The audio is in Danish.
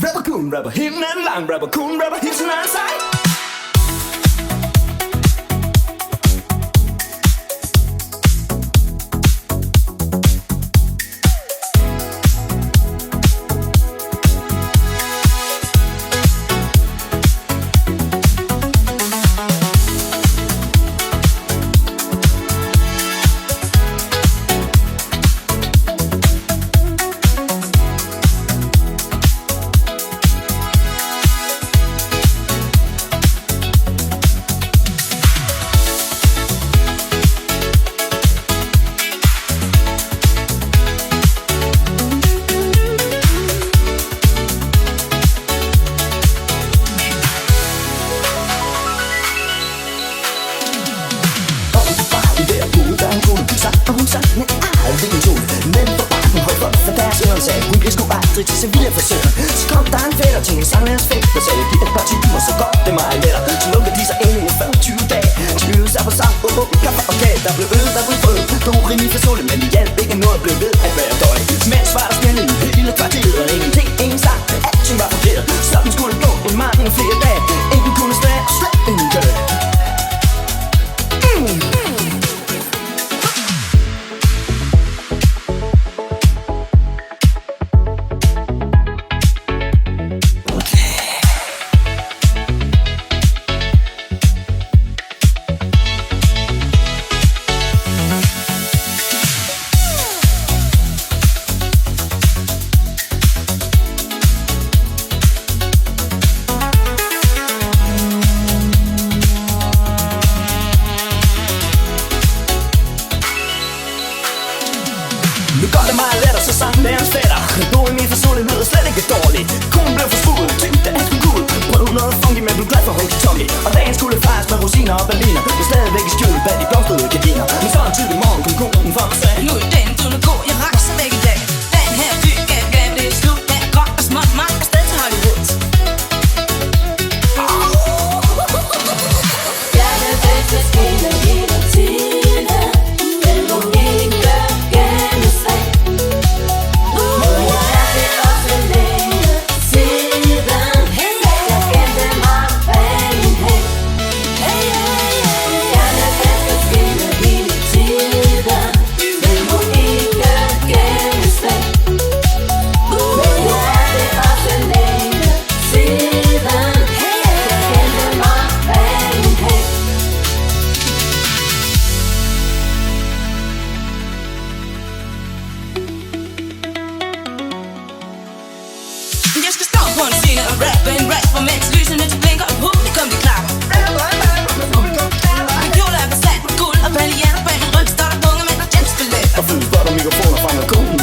Rapper kun, rapper himlen lang, rapper kun, rapper hilsen af sig. Og hun sang med aldrig en tone. Men for bare hun holdt for deres øren sagde hun bliver sgu aldrig til Sevilla for søren. Så kom der en fætter til en sanglærers fest og sagde giv et par timer, så går det meget lettere. Så lukkede de sig ind i 40-20 dage. De øvede sig på sang, kaffe og kage. Der blev øl, der blev brød. Dog rimelig for solen, men de hjalp ikke noget blev ved at være døj. Mens var der spændende i et lille kvarter. Og ingenting, ingen sang, alting var forkert. Sådan skulle det gå en mange flere dage. Ingen kunne stå og slet ingen kø. Nu går det meget lettere, så sang lærens fætter. Dog i min forsoling lyder slet ikke dårligt. Konen blev for fuld, tyngte alt for cool. Prøv noget funky, men blev glad for honky-tonky. Og dagen skulle fejres med rosiner og berliner. Men stadigvæk i skjul bag de blomstrede gardiner. Men så en tidlig morgen kom konen for mig sagde: nu er den kunne gå, jeg rejser væk i dag. Den her by gav det et slut. Den er grøn og småt, mig afsted til Hollywood. Jeg vil bedst at skille hele tiden. Den må ikke gemmes væk. Nu er det også længe siden. Jeg gemte mig bag en hæk. Jeg vil bedst at skille hele tiden. Den må ikke gemmes væk. Nu er det også længe siden. Jeg gemte mig bag en hæk. Jeg skal stå på en scene og rappe en rap, for mens lysene de blinker og publikum de klapper. Min kjole er besat med guld og paljetter bag min ryg står der unge mænd og jazzbillet. Og fuld spot og mikrofoner fra med konen.